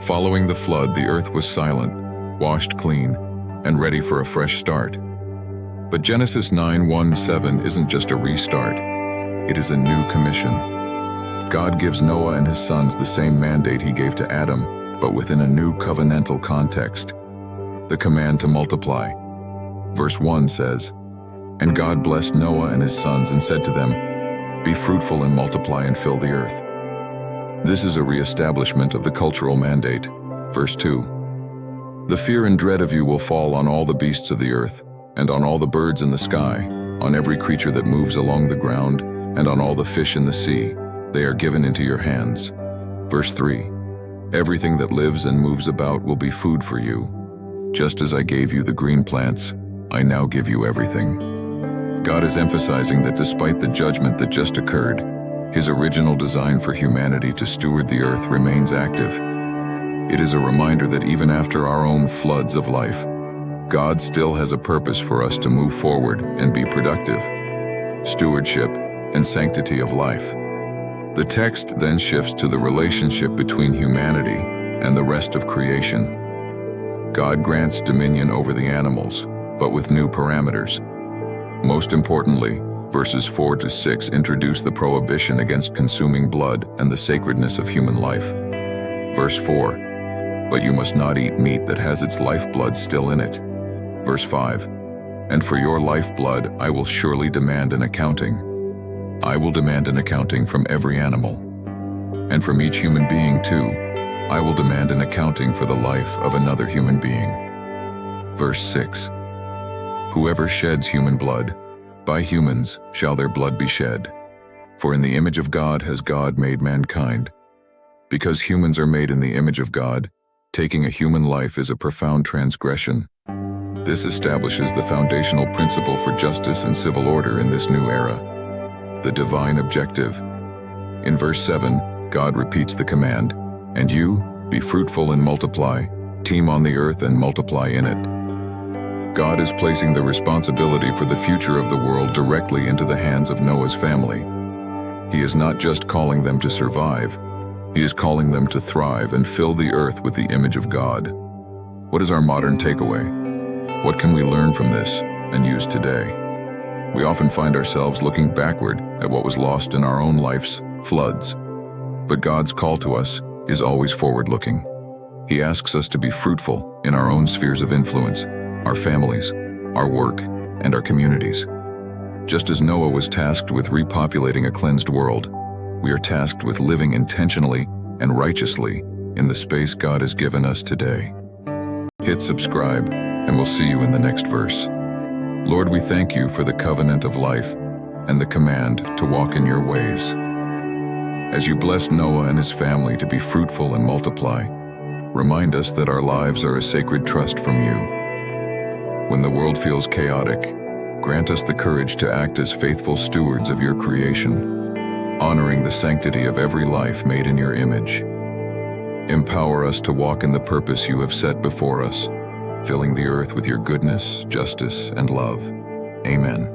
Following the flood, the earth was silent, washed clean, and ready for a fresh start. But Genesis 9:1-7 isn't just a restart, it is a new commission. God gives Noah and his sons the same mandate he gave to Adam, but within a new covenantal context. The command to multiply. Verse 1 says, "And God blessed Noah and his sons and said to them, 'Be fruitful and multiply and fill the earth.'" This is a re-establishment of the cultural mandate. Verse 2, "The fear and dread of you will fall on all the beasts of the earth, and on all the birds in the sky, on every creature that moves along the ground, and on all the fish in the sea. They are given into your hands." Verse 3, "Everything that lives and moves about will be food for you. Just as I gave you the green plants, I now give you everything." God is emphasizing that despite the judgment that just occurred, His original design for humanity to steward the earth remains active. It is a reminder that even after our own floods of life, God still has a purpose for us to move forward and be productive. Stewardship and sanctity of life. The text then shifts to the relationship between humanity and the rest of creation. God grants dominion over the animals, but with new parameters. Most importantly, verses 4-6 introduce the prohibition against consuming blood and the sacredness of human life. Verse 4, "But you must not eat meat that has its lifeblood still in it." Verse 5, "And for your lifeblood I will surely demand an accounting. I will demand an accounting from every animal. And from each human being too, I will demand an accounting for the life of another human being." Verse 6, "Whoever sheds human blood, by humans shall their blood be shed. For in the image of God has God made mankind." Because humans are made in the image of God, taking a human life is a profound transgression. This establishes the foundational principle for justice and civil order in this new era. The divine objective. In verse 7, God repeats the command, "And you, be fruitful and multiply, teem on the earth and multiply in it." God is placing the responsibility for the future of the world directly into the hands of Noah's family. He is not just calling them to survive, He is calling them to thrive and fill the earth with the image of God. What is our modern takeaway? What can we learn from this and use today? We often find ourselves looking backward at what was lost in our own life's floods. But God's call to us is always forward-looking. He asks us to be fruitful in our own spheres of influence, our families, our work, and our communities. Just as Noah was tasked with repopulating a cleansed world, we are tasked with living intentionally and righteously in the space God has given us today. Hit subscribe, and we'll see you in the next verse. Lord, we thank you for the covenant of life and the command to walk in your ways. As you bless Noah and his family to be fruitful and multiply, remind us that our lives are a sacred trust from you. When the world feels chaotic, grant us the courage to act as faithful stewards of your creation, honoring the sanctity of every life made in your image. Empower us to walk in the purpose you have set before us, filling the earth with your goodness, justice, and love. Amen.